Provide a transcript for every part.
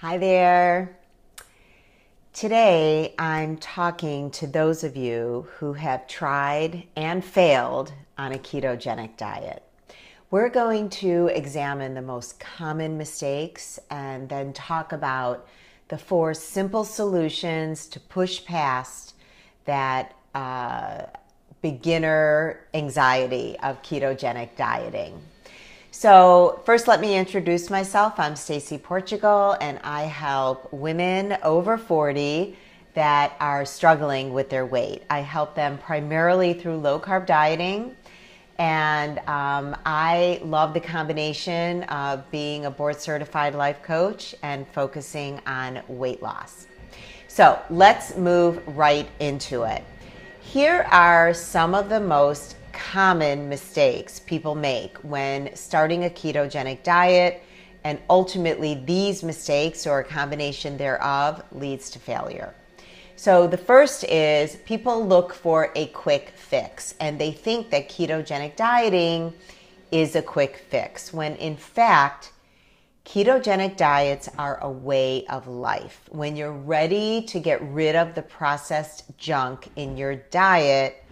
Hi there. Today I'm talking to those of you who have tried and failed on a ketogenic diet. We're going to examine the most common mistakes and then talk about the 4 simple solutions to push past that beginner anxiety of ketogenic dieting. So first, let me introduce myself. I'm Stacy Portugal, and I help women over 40 that are struggling with their weight. I help them primarily through low-carb dieting, and I love the combination of being a board-certified life coach and focusing on weight loss. So let's move right into it. Here are some of the most common mistakes people make when starting a ketogenic diet, and ultimately these mistakes or a combination thereof leads to failure. So the first is people look for a quick fix, and they think that ketogenic dieting is a quick fix, when in fact ketogenic diets are a way of life. When you're ready to get rid of the processed junk in your diet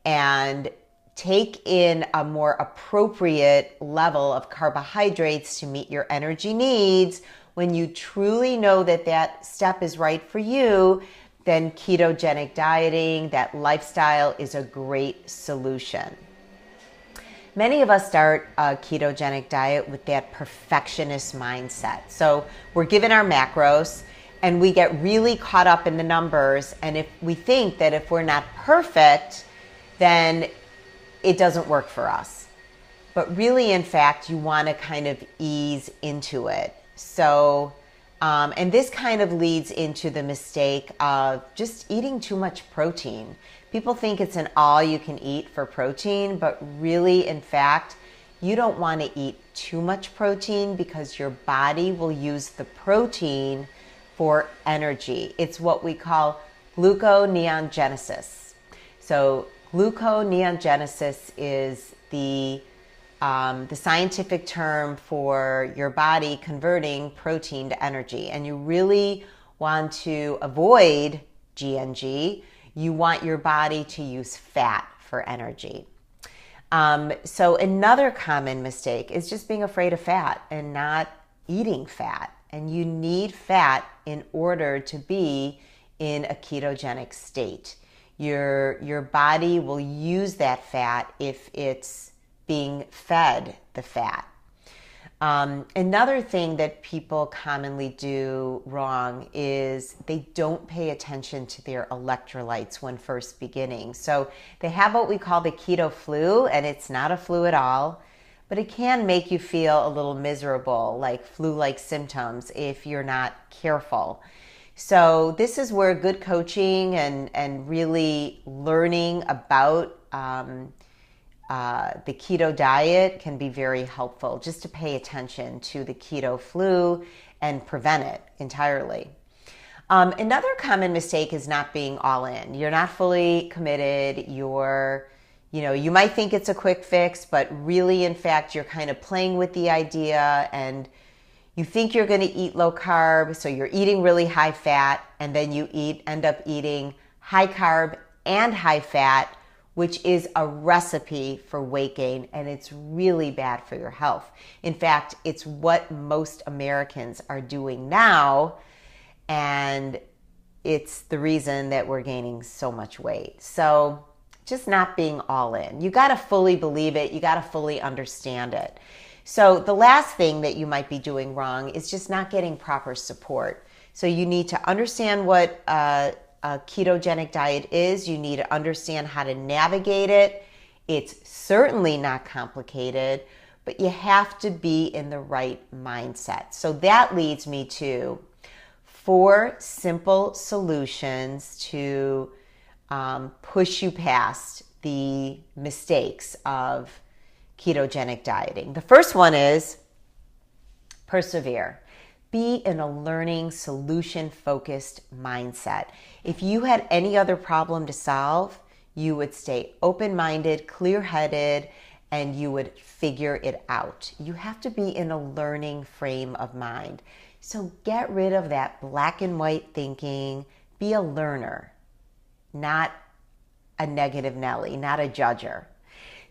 and take in a more appropriate level of carbohydrates to meet your energy needs, when you truly know that that step is right for you, then ketogenic dieting, that lifestyle, is a great solution. Many of us start a ketogenic diet with that perfectionist mindset. So we're given our macros and we get really caught up in the numbers. And if we think that if we're not perfect, then it doesn't work for us. But really, in fact, you want to kind of ease into it. So, and this kind of leads into the mistake of just eating too much protein. People think it's an all-you-can-eat for protein, but really, in fact, you don't want to eat too much protein because your body will use the protein for energy. It's what we call gluconeogenesis. So gluconeogenesis is the scientific term for your body converting protein to energy. And you really want to avoid GNG. You want your body to use fat for energy. So another common mistake is just being afraid of fat and not eating fat. And you need fat in order to be in a ketogenic state. Your body will use that fat if it's being fed the fat. Another thing that people commonly do wrong is they don't pay attention to their electrolytes when first beginning. So they have what we call the keto flu, and it's not a flu at all, but it can make you feel a little miserable, like flu-like symptoms, if you're not careful. So this is where good coaching and really learning about the keto diet can be very helpful, just to pay attention to the keto flu and prevent it entirely. Another common mistake is not being all in. You're not fully committed. You might think it's a quick fix, but really, in fact, you're kind of playing with the idea, and you think you're going to eat low carb, so you're eating really high fat, and then you end up eating high carb and high fat, which is a recipe for weight gain, and it's really bad for your health. In fact, it's what most Americans are doing now, and it's the reason that we're gaining so much weight. So just not being all in. You got to fully believe it. You got to fully understand it. So the last thing that you might be doing wrong is just not getting proper support. So you need to understand what a ketogenic diet is. You need to understand how to navigate it. It's certainly not complicated, but you have to be in the right mindset. So that leads me to 4 simple solutions to push you past the mistakes of ketogenic dieting. The first one is persevere. Be in a learning, solution-focused mindset. If you had any other problem to solve, you would stay open-minded, clear-headed, and you would figure it out. You have to be in a learning frame of mind. So get rid of that black and white thinking. Be a learner, not a negative Nelly, not a judger.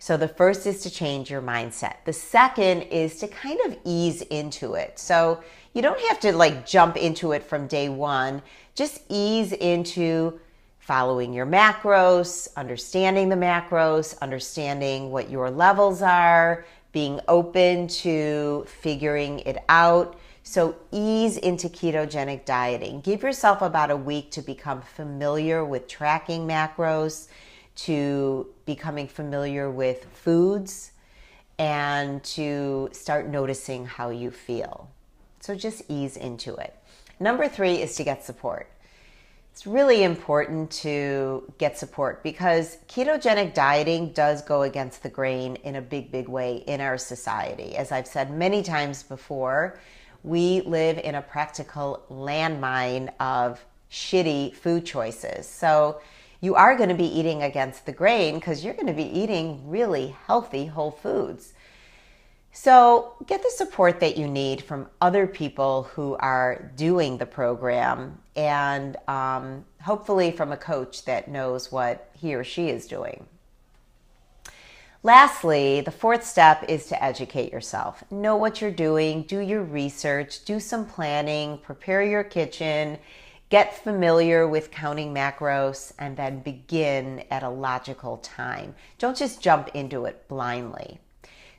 So the first is to change your mindset. The second is to kind of ease into it. So you don't have to like jump into it from day one. Just ease into following your macros, understanding the macros, understanding what your levels are, being open to figuring it out. So ease into ketogenic dieting. Give yourself about a week to become familiar with tracking macros, to becoming familiar with foods, and to start noticing how you feel. So just ease into it. Number 3 is to get support. It's really important to get support because ketogenic dieting does go against the grain in a big, big way in our society. As I've said many times before, we live in a practical landmine of shitty food choices. So you are going to be eating against the grain because you're going to be eating really healthy whole foods. So get the support that you need from other people who are doing the program, and hopefully from a coach that knows what he or she is doing. Lastly, the 4th step is to educate yourself. Know what you're doing, do your research, do some planning, prepare your kitchen, get familiar with counting macros, and then begin at a logical time. Don't just jump into it blindly.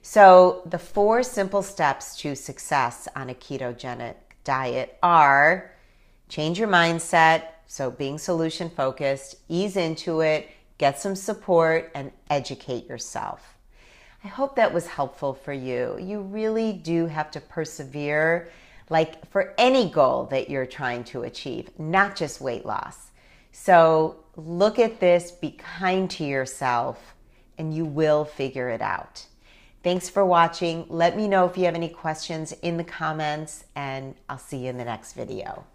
So the 4 simple steps to success on a ketogenic diet are: change your mindset, so being solution focused, ease into it, get some support, and educate yourself. I hope that was helpful for you. You really do have to persevere, like for any goal that you're trying to achieve, not just weight loss. So look at this, be kind to yourself, and you will figure it out. Thanks for watching. Let me know if you have any questions in the comments, and I'll see you in the next video.